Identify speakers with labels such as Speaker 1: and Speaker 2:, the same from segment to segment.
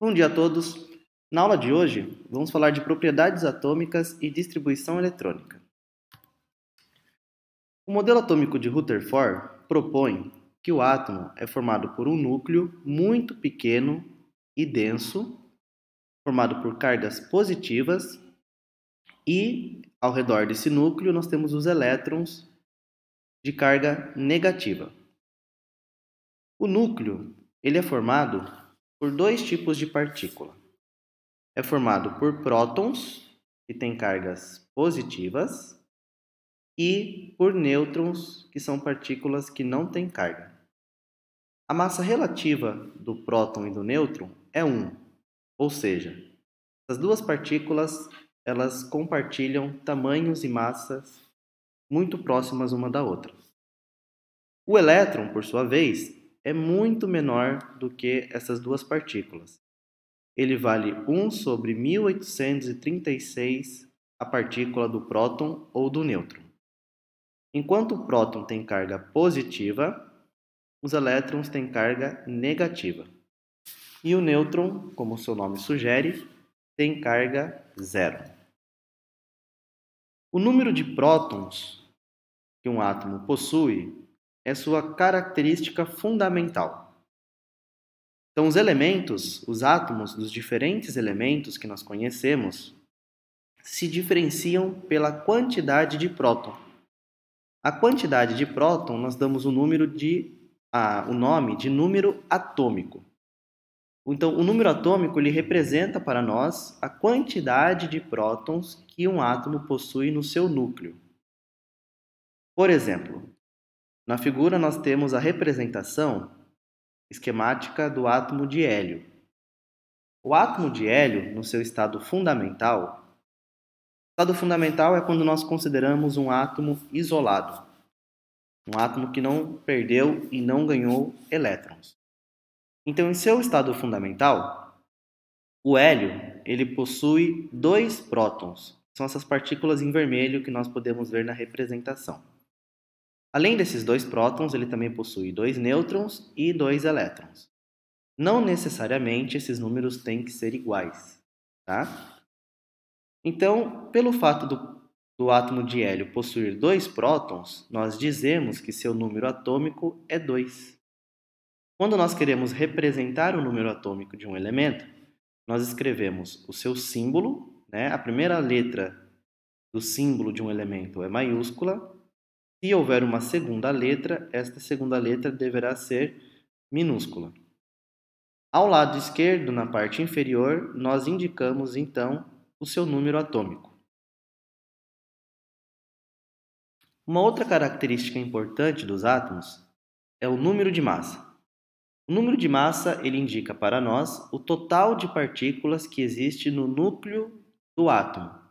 Speaker 1: Bom dia a todos. Na aula de hoje, vamos falar de propriedades atômicas e distribuição eletrônica. O modelo atômico de Rutherford propõe que o átomo é formado por um núcleo muito pequeno e denso, formado por cargas positivas, e ao redor desse núcleo nós temos os elétrons de carga negativa. O núcleo ele é formado por dois tipos de partícula. É formado por prótons, que têm cargas positivas, e por nêutrons, que são partículas que não têm carga. A massa relativa do próton e do nêutron é 1, ou seja, as duas partículas elas compartilham tamanhos e massas muito próximas uma da outra. O elétron, por sua vez, é muito menor do que essas duas partículas. Ele vale 1 sobre 1836 a partícula do próton ou do nêutron. Enquanto o próton tem carga positiva, os elétrons têm carga negativa. E o nêutron, como seu nome sugere, tem carga zero. O número de prótons que um átomo possui é sua característica fundamental. Então, os átomos dos diferentes elementos que nós conhecemos, se diferenciam pela quantidade de próton. A quantidade de próton nós damos o nome de número atômico. Então, o número atômico ele representa para nós a quantidade de prótons que um átomo possui no seu núcleo. Por exemplo, na figura nós temos a representação esquemática do átomo de hélio. O átomo de hélio, no seu estado fundamental é quando nós consideramos um átomo isolado, um átomo que não perdeu e não ganhou elétrons. Então, em seu estado fundamental, o hélio ele possui 2 prótons, são essas partículas em vermelho que nós podemos ver na representação. Além desses 2 prótons, ele também possui 2 nêutrons e 2 elétrons. Não necessariamente esses números têm que ser iguais, tá? Então, pelo fato do átomo de hélio possuir 2 prótons, nós dizemos que seu número atômico é 2. Quando nós queremos representar o número atômico de um elemento, nós escrevemos o seu símbolo, né? A primeira letra do símbolo de um elemento é maiúscula. Se houver uma segunda letra, esta segunda letra deverá ser minúscula. Ao lado esquerdo, na parte inferior, nós indicamos então o seu número atômico. Uma outra característica importante dos átomos é o número de massa. O número de massa ele indica para nós o total de partículas que existe no núcleo do átomo.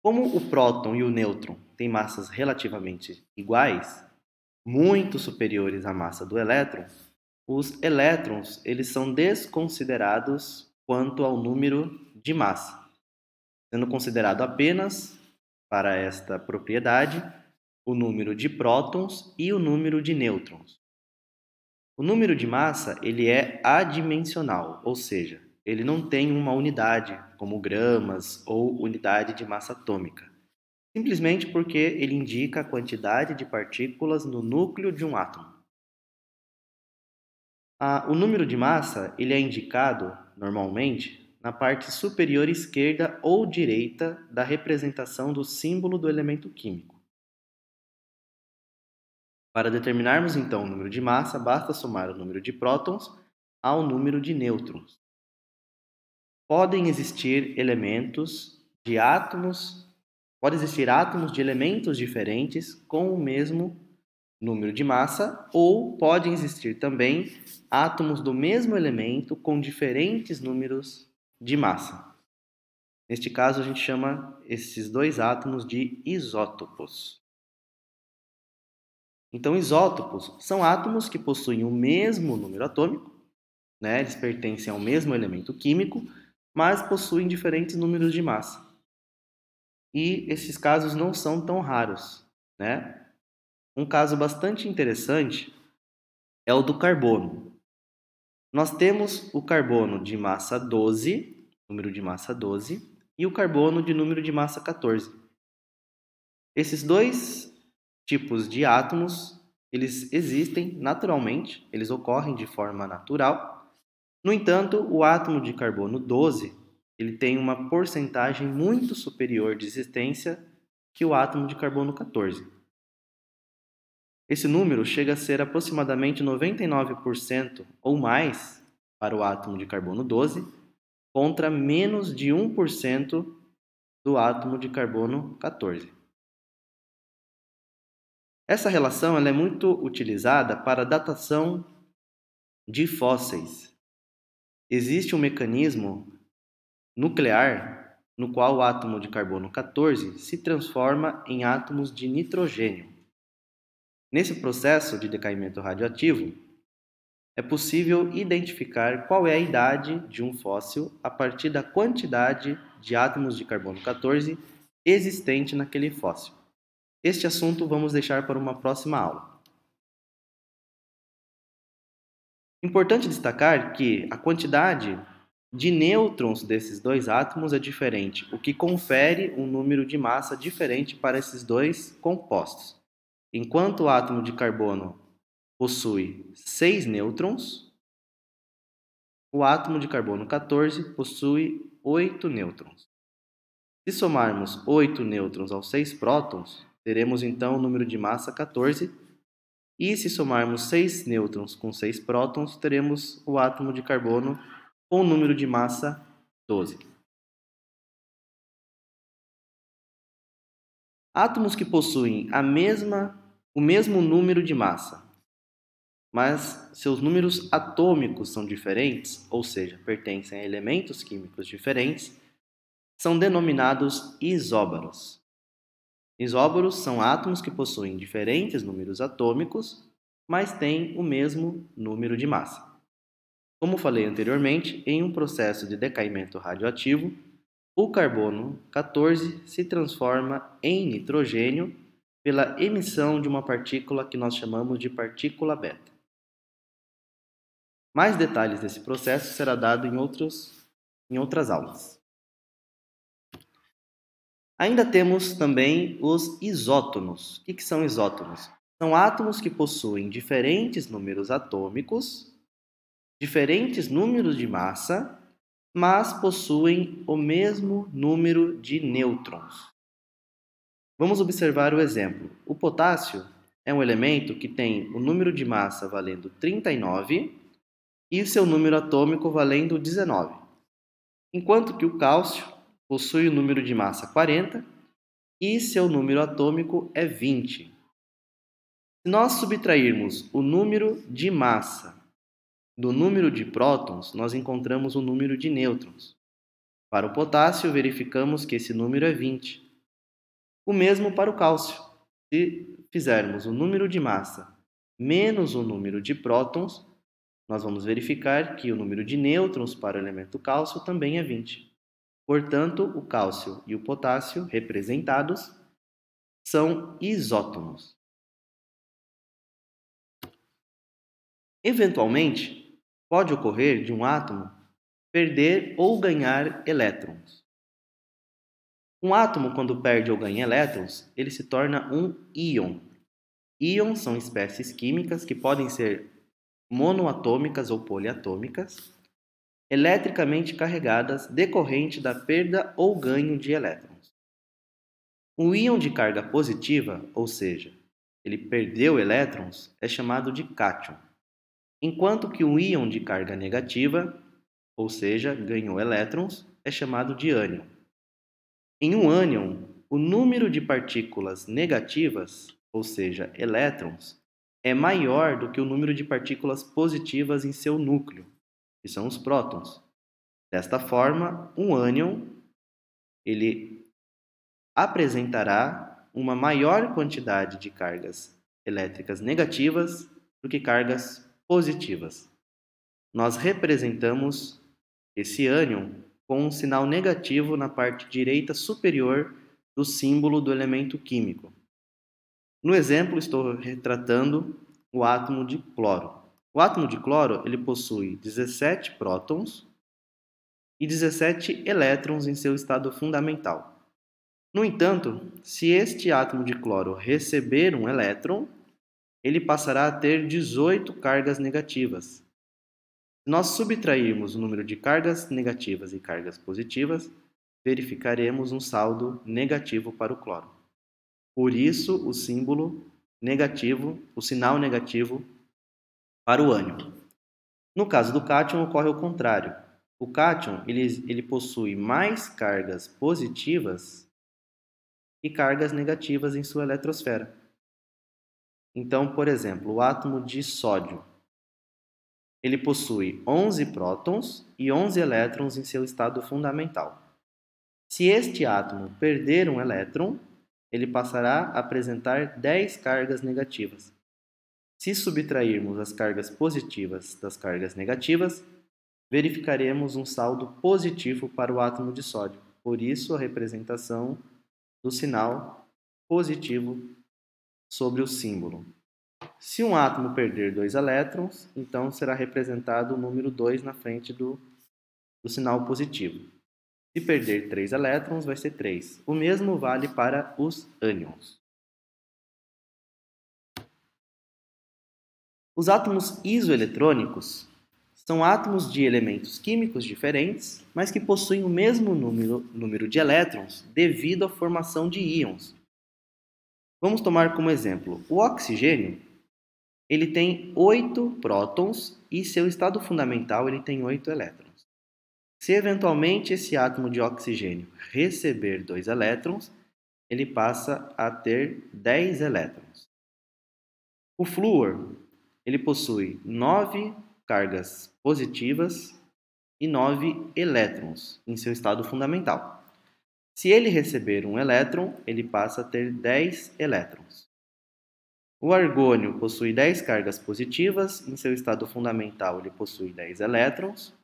Speaker 1: Como o próton e o nêutron têm massas relativamente iguais, muito superiores à massa do elétron, os elétrons eles são desconsiderados quanto ao número de massa, sendo considerado apenas, para esta propriedade, o número de prótons e o número de nêutrons. O número de massa ele é adimensional, ou seja, ele não tem uma unidade, como gramas ou unidade de massa atômica, simplesmente porque ele indica a quantidade de partículas no núcleo de um átomo. O número de massa ele é indicado, normalmente, na parte superior esquerda ou direita da representação do símbolo do elemento químico. Para determinarmos então o número de massa, basta somar o número de prótons ao número de nêutrons. Podem existir átomos de elementos diferentes com o mesmo número de massa, ou podem existir também átomos do mesmo elemento com diferentes números de massa. Neste caso, a gente chama esses 2 átomos de isótopos. Então, isótopos são átomos que possuem o mesmo número atômico, né? Eles pertencem ao mesmo elemento químico, mas possuem diferentes números de massa. E esses casos não são tão raros, né? Um caso bastante interessante é o do carbono. Nós temos o carbono de massa 12, número de massa 12, e o carbono de número de massa 14. Esses dois tipos de átomos, eles existem naturalmente, eles ocorrem de forma natural. No entanto, o átomo de carbono 12, ele tem uma porcentagem muito superior de existência que o átomo de carbono 14. Esse número chega a ser aproximadamente 99% ou mais para o átomo de carbono 12, contra menos de 1% do átomo de carbono 14. Essa relação ela é muito utilizada para a datação de fósseis. Existe um mecanismo nuclear no qual o átomo de carbono 14 se transforma em átomos de nitrogênio. Nesse processo de decaimento radioativo, é possível identificar qual é a idade de um fóssil a partir da quantidade de átomos de carbono 14 existente naquele fóssil. Este assunto vamos deixar para uma próxima aula. Importante destacar que a quantidade de nêutrons desses dois átomos é diferente, o que confere um número de massa diferente para esses dois compostos. Enquanto o átomo de carbono possui 6 nêutrons, o átomo de carbono 14 possui 8 nêutrons. Se somarmos 8 nêutrons aos 6 prótons, teremos então o número de massa 14. E se somarmos 6 nêutrons com 6 prótons, teremos o átomo de carbono com o número de massa 12. Átomos que possuem o mesmo número de massa, mas seus números atômicos são diferentes, ou seja, pertencem a elementos químicos diferentes, são denominados isóbaros. Isóbaros são átomos que possuem diferentes números atômicos, mas têm o mesmo número de massa. Como falei anteriormente, em um processo de decaimento radioativo, o carbono 14 se transforma em nitrogênio pela emissão de uma partícula que nós chamamos de partícula beta. Mais detalhes desse processo será dado em outras aulas. Ainda temos também os isótonos. O que são isótonos? São átomos que possuem diferentes números atômicos, diferentes números de massa, mas possuem o mesmo número de nêutrons. Vamos observar o exemplo. O potássio é um elemento que tem o número de massa valendo 39 e o seu número atômico valendo 19, enquanto que o cálcio possui o número de massa 40 e seu número atômico é 20. Se nós subtrairmos o número de massa do número de prótons, nós encontramos o número de nêutrons. Para o potássio, verificamos que esse número é 20. O mesmo para o cálcio. Se fizermos o número de massa menos o número de prótons, nós vamos verificar que o número de nêutrons para o elemento cálcio também é 20. Portanto, o cálcio e o potássio representados são isótonos. Eventualmente, pode ocorrer de um átomo perder ou ganhar elétrons. Um átomo, quando perde ou ganha elétrons, ele se torna um íon. Íons são espécies químicas que podem ser monoatômicas ou poliatômicas, eletricamente carregadas decorrente da perda ou ganho de elétrons. Um íon de carga positiva, ou seja, ele perdeu elétrons, é chamado de cátion, enquanto que um íon de carga negativa, ou seja, ganhou elétrons, é chamado de ânion. Em um ânion, o número de partículas negativas, ou seja, elétrons, é maior do que o número de partículas positivas em seu núcleo, que são os prótons. Desta forma, um ânion ele apresentará uma maior quantidade de cargas elétricas negativas do que cargas positivas. Nós representamos esse ânion com um sinal negativo na parte direita superior do símbolo do elemento químico. No exemplo, estou retratando o átomo de cloro. O átomo de cloro ele possui 17 prótons e 17 elétrons em seu estado fundamental. No entanto, se este átomo de cloro receber um elétron, ele passará a ter 18 cargas negativas. Se nós subtrairmos o número de cargas negativas e cargas positivas, verificaremos um saldo negativo para o cloro. Por isso, o símbolo negativo, o sinal negativo para o ânion. No caso do cátion, ocorre o contrário. O cátion ele possui mais cargas positivas e cargas negativas em sua eletrosfera. Então, por exemplo, o átomo de sódio ele possui 11 prótons e 11 elétrons em seu estado fundamental. Se este átomo perder um elétron, ele passará a apresentar 10 cargas negativas. Se subtrairmos as cargas positivas das cargas negativas, verificaremos um saldo positivo para o átomo de sódio. Por isso, a representação do sinal positivo sobre o símbolo. Se um átomo perder 2 elétrons, então será representado o número 2 na frente do sinal positivo. Se perder 3 elétrons, vai ser 3. O mesmo vale para os ânions. Os átomos isoeletrônicos são átomos de elementos químicos diferentes, mas que possuem o mesmo número de elétrons devido à formação de íons. Vamos tomar como exemplo o oxigênio. Ele tem 8 prótons e seu estado fundamental ele tem 8 elétrons. Se eventualmente esse átomo de oxigênio receber 2 elétrons, ele passa a ter 10 elétrons. O flúor ele possui 9 cargas positivas e 9 elétrons em seu estado fundamental. Se ele receber um elétron, ele passa a ter 10 elétrons. O argônio possui 10 cargas positivas, em seu estado fundamental ele possui 10 elétrons.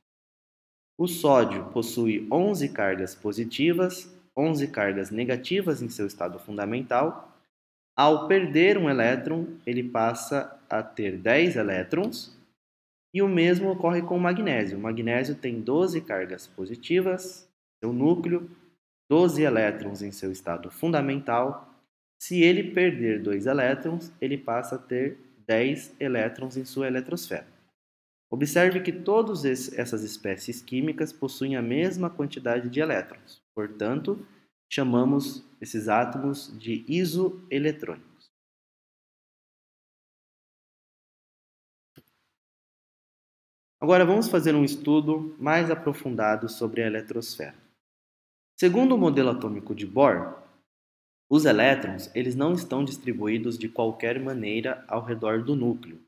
Speaker 1: O sódio possui 11 cargas positivas, 11 cargas negativas em seu estado fundamental. Ao perder um elétron, ele passa a ter 10 elétrons. E o mesmo ocorre com o magnésio. O magnésio tem 12 cargas positivas, seu núcleo, 12 elétrons em seu estado fundamental. Se ele perder 2 elétrons, ele passa a ter 10 elétrons em sua eletrosfera. Observe que todas essas espécies químicas possuem a mesma quantidade de elétrons. Portanto, chamamos esses átomos de isoeletrônicos. Agora vamos fazer um estudo mais aprofundado sobre a eletrosfera. Segundo o modelo atômico de Bohr, os elétrons eles não estão distribuídos de qualquer maneira ao redor do núcleo.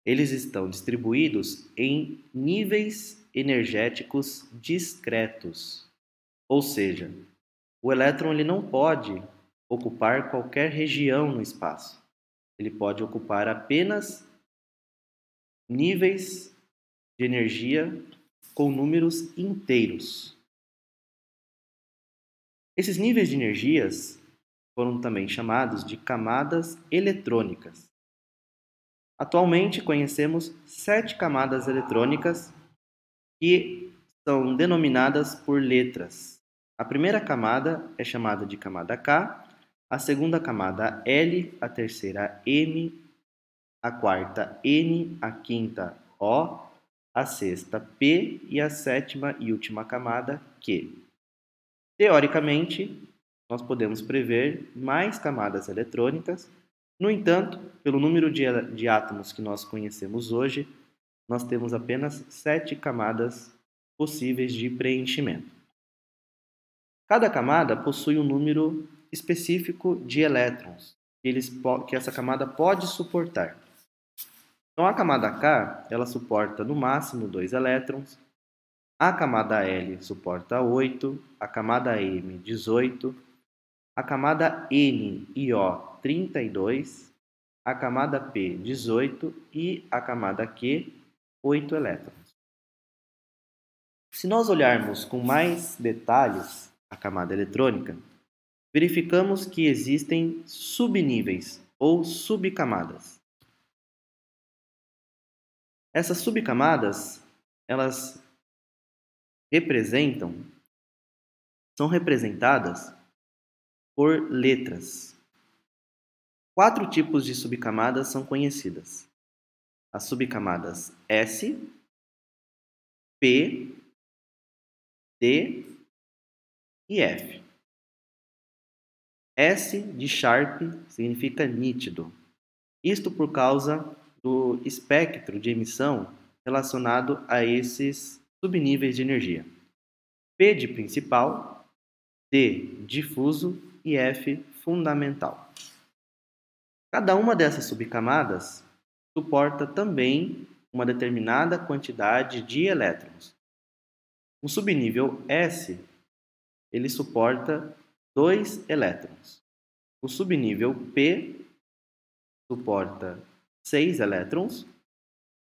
Speaker 1: Eles estão distribuídos em níveis energéticos discretos. Ou seja, o elétron ele não pode ocupar qualquer região no espaço. Ele pode ocupar apenas níveis de energia com números inteiros. Esses níveis de energias foram também chamados de camadas eletrônicas. Atualmente conhecemos 7 camadas eletrônicas que são denominadas por letras. A primeira camada é chamada de camada K, a segunda camada L, a terceira M, a quarta N, a quinta O, a sexta P e a sétima e última camada Q. Teoricamente, nós podemos prever mais camadas eletrônicas. No entanto, pelo número de átomos que nós conhecemos hoje, nós temos apenas 7 camadas possíveis de preenchimento. Cada camada possui um número específico de elétrons que essa camada pode suportar. Então, a camada K ela suporta no máximo 2 elétrons, a camada L suporta 8, a camada M 18, a camada N e O 32, a camada P 18 e a camada Q 8 elétrons. Se nós olharmos com mais detalhes a camada eletrônica, verificamos que existem subníveis ou subcamadas. Essas subcamadas, elas são representadas por letras. 4 tipos de subcamadas são conhecidas: as subcamadas S, P, D e F. S de Sharp significa nítido. Isto por causa do espectro de emissão relacionado a esses subníveis de energia. P de principal, D difuso e F fundamental. Cada uma dessas subcamadas suporta também uma determinada quantidade de elétrons. O subnível S, ele suporta 2 elétrons. O subnível P suporta 6 elétrons.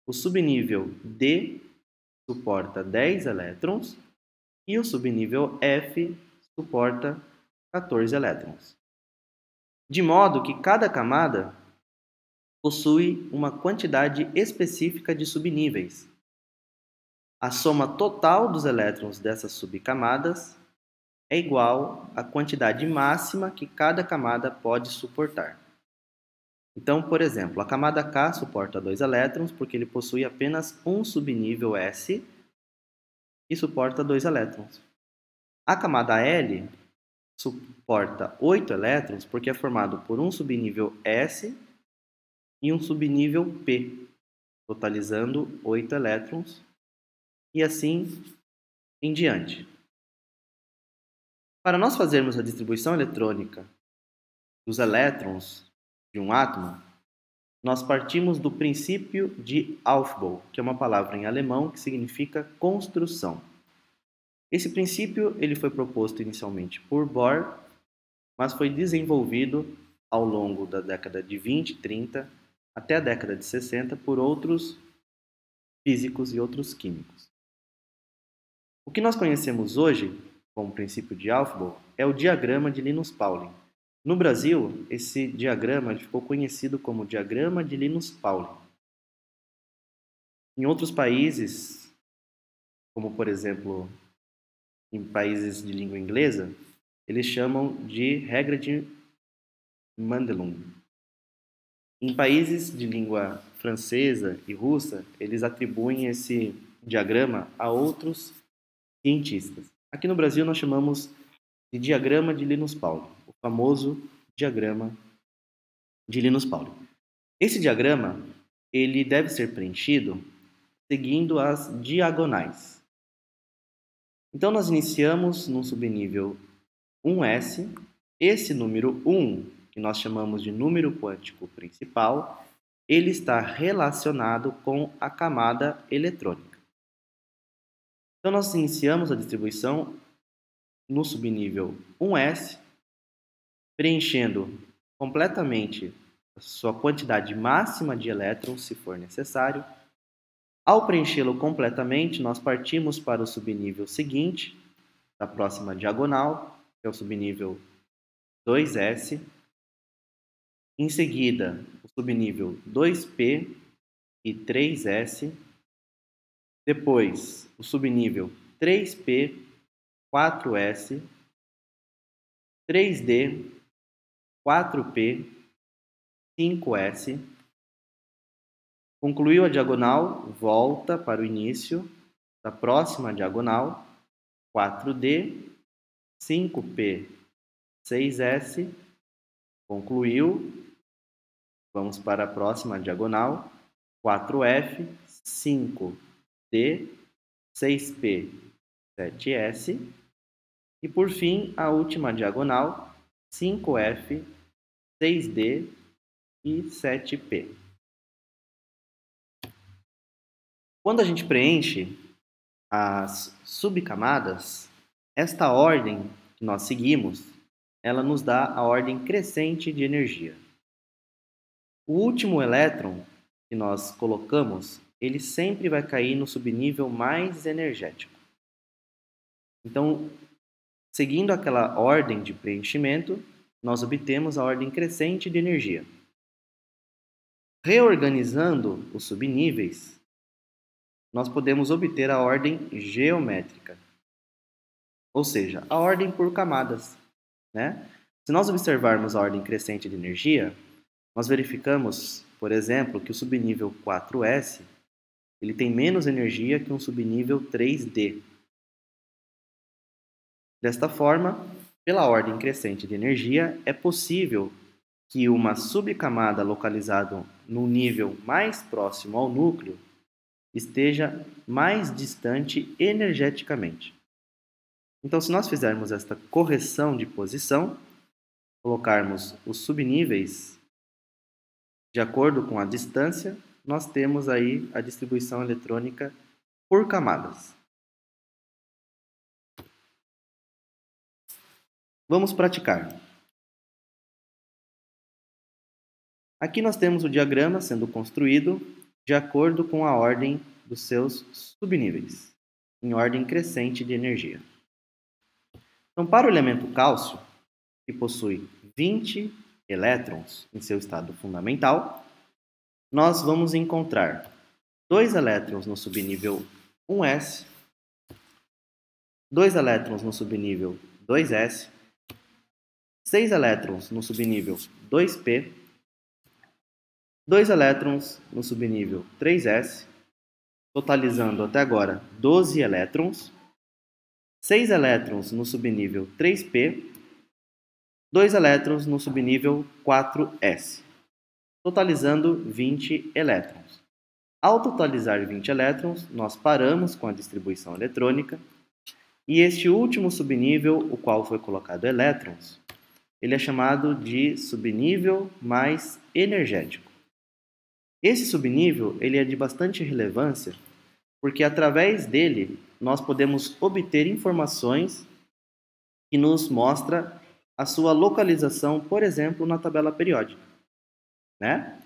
Speaker 1: O subnível D suporta 10 elétrons. E o subnível F suporta 14 elétrons. De modo que cada camada possui uma quantidade específica de subníveis. A soma total dos elétrons dessas subcamadas é igual à quantidade máxima que cada camada pode suportar. Então, por exemplo, a camada K suporta 2 elétrons porque ele possui apenas um subnível S e suporta 2 elétrons. A camada L suporta 8 elétrons porque é formado por um subnível S e um subnível P, totalizando 8 elétrons, e assim em diante. Para nós fazermos a distribuição eletrônica dos elétrons de um átomo, nós partimos do princípio de Aufbau, que é uma palavra em alemão que significa construção. Esse princípio ele foi proposto inicialmente por Bohr, mas foi desenvolvido ao longo da década de 20 e 30 até a década de 60 por outros físicos e outros químicos. O que nós conhecemos hoje como princípio de Aufbau é o diagrama de Linus-Pauling. No Brasil, esse diagrama ficou conhecido como diagrama de Linus-Pauling. Em outros países, como por exemplo em países de língua inglesa, eles chamam de regra de Mandelung. Em países de língua francesa e russa, eles atribuem esse diagrama a outros cientistas. Aqui no Brasil nós chamamos de diagrama de Linus-Pauling, o famoso diagrama de Linus-Pauling. Esse diagrama ele deve ser preenchido seguindo as diagonais. Então nós iniciamos no subnível 1s. Esse número 1, que nós chamamos de número quântico principal, ele está relacionado com a camada eletrônica. Então nós iniciamos a distribuição no subnível 1s, preenchendo completamente a sua quantidade máxima de elétrons, se for necessário. Ao preenchê-lo completamente, nós partimos para o subnível seguinte, da próxima diagonal, que é o subnível 2s. Em seguida, o subnível 2p e 3s. Depois, o subnível 3p, 4s, 3d, 4p, 5s. Concluiu a diagonal, volta para o início da próxima diagonal, 4d, 5p, 6s. Concluiu. Vamos para a próxima diagonal, 4f, 5d, 6p, 7s. E por fim, a última diagonal, 5f, 6d e 7p. Quando a gente preenche as subcamadas, esta ordem que nós seguimos, ela nos dá a ordem crescente de energia. O último elétron que nós colocamos, ele sempre vai cair no subnível mais energético. Então, seguindo aquela ordem de preenchimento, nós obtemos a ordem crescente de energia. Reorganizando os subníveis, nós podemos obter a ordem geométrica, ou seja, a ordem por camadas, né? Se nós observarmos a ordem crescente de energia, nós verificamos, por exemplo, que o subnível 4S ele tem menos energia que um subnível 3D. Desta forma, pela ordem crescente de energia, é possível que uma subcamada localizada no nível mais próximo ao núcleo esteja mais distante energeticamente. Então, se nós fizermos esta correção de posição, colocarmos os subníveis de acordo com a distância, nós temos aí a distribuição eletrônica por camadas. Vamos praticar. Aqui nós temos o diagrama sendo construído de acordo com a ordem dos seus subníveis, em ordem crescente de energia. Então, para o elemento cálcio, que possui 20 elétrons em seu estado fundamental, nós vamos encontrar 2 elétrons no subnível 1s, 2 elétrons no subnível 2s, 6 elétrons no subnível 2p, 2 elétrons no subnível 3s, totalizando até agora 12 elétrons, 6 elétrons no subnível 3p, 2 elétrons no subnível 4s, totalizando 20 elétrons. Ao totalizar 20 elétrons, nós paramos com a distribuição eletrônica e este último subnível, o qual foi colocado elétrons, ele é chamado de subnível mais energético. Esse subnível ele é de bastante relevância porque através dele nós podemos obter informações que nos mostram a sua localização, por exemplo, na tabela periódica, né?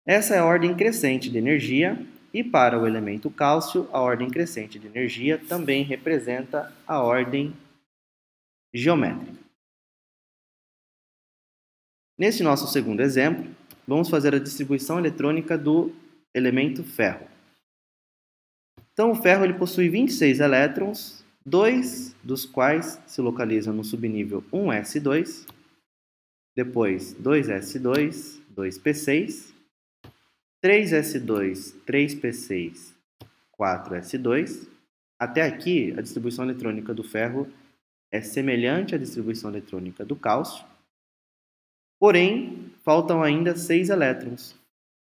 Speaker 1: Essa é a ordem crescente de energia e para o elemento cálcio, a ordem crescente de energia também representa a ordem geométrica. Nesse nosso segundo exemplo, vamos fazer a distribuição eletrônica do elemento ferro. Então, o ferro ele possui 26 elétrons, 2 dos quais se localizam no subnível 1s2, depois 2s2, 2p6, 3s2, 3p6, 4s2. Até aqui, a distribuição eletrônica do ferro é semelhante à distribuição eletrônica do cálcio, porém, faltam ainda 6 elétrons.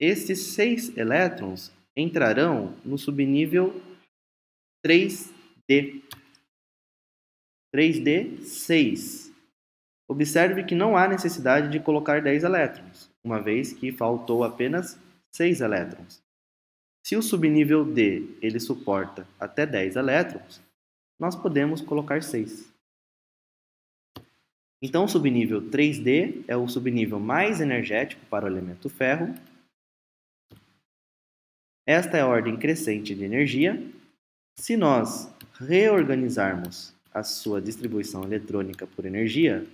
Speaker 1: Esses 6 elétrons entrarão no subnível 3D. 3D6. Observe que não há necessidade de colocar 10 elétrons, uma vez que faltou apenas 6 elétrons. Se o subnível D ele suporta até 10 elétrons, nós podemos colocar 6. Então, o subnível 3D é o subnível mais energético para o elemento ferro. Esta é a ordem crescente de energia. Se nós reorganizarmos a sua distribuição eletrônica por energia,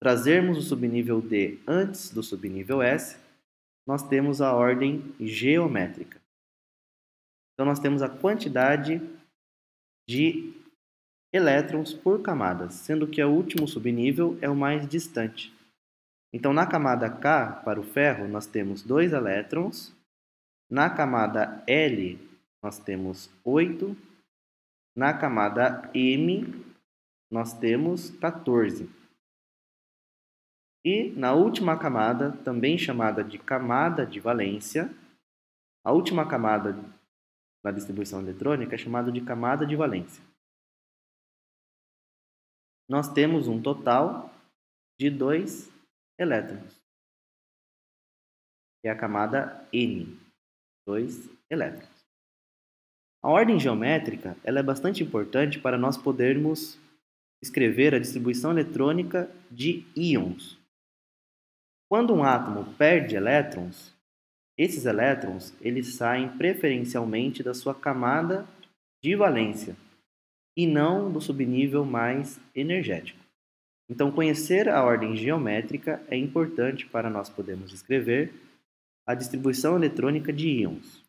Speaker 1: trazermos o subnível D antes do subnível S, nós temos a ordem geométrica. Então, nós temos a quantidade de elétrons por camadas, sendo que o último subnível é o mais distante. Então, na camada K, para o ferro, nós temos 2 elétrons. Na camada L, nós temos 8. Na camada M, nós temos 14. E na última camada, também chamada de camada de valência, a última camada na distribuição eletrônica é chamada de camada de valência. Nós temos um total de 2 elétrons, que é a camada N, 2 elétrons. A ordem geométrica ela é bastante importante para nós podermos escrever a distribuição eletrônica de íons. Quando um átomo perde elétrons, esses elétrons eles saem preferencialmente da sua camada de valência e não do subnível mais energético. Então, conhecer a ordem geométrica é importante para nós podermos escrever a distribuição eletrônica de íons.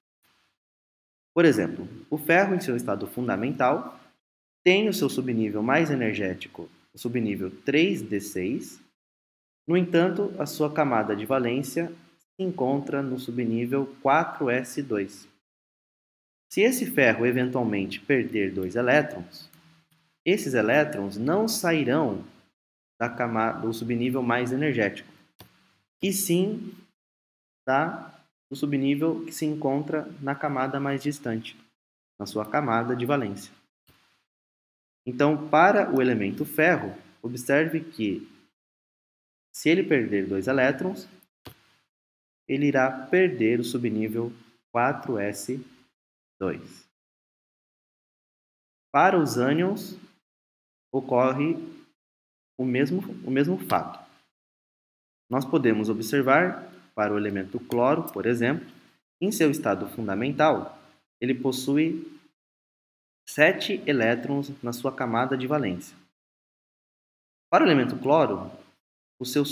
Speaker 1: Por exemplo, o ferro em seu estado fundamental tem o seu subnível mais energético, o subnível 3d6. No entanto, a sua camada de valência se encontra no subnível 4s2. Se esse ferro eventualmente perder 2 elétrons, esses elétrons não sairão do subnível mais energético, e sim do subnível que se encontra na camada mais distante, na sua camada de valência. Então, para o elemento ferro, observe que, se ele perder 2 elétrons, ele irá perder o subnível 4s2. Para os ânions, ocorre o mesmo fato. Nós podemos observar, para o elemento cloro, por exemplo, em seu estado fundamental, ele possui 7 elétrons na sua camada de valência. Para o elemento cloro, o seu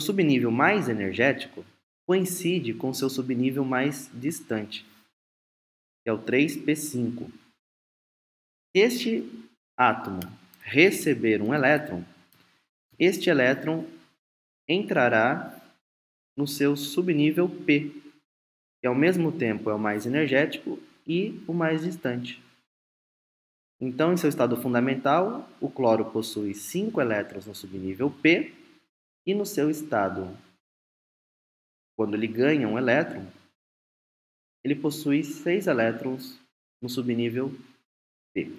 Speaker 1: subnível mais energético coincide com seu subnível mais distante, que é o 3p5. Se este átomo receber um elétron, este elétron entrará no seu subnível P, que ao mesmo tempo é o mais energético e o mais distante. Então, em seu estado fundamental, o cloro possui 5 elétrons no subnível P, e no seu estado, quando ele ganha um elétron, ele possui 6 elétrons no subnível P.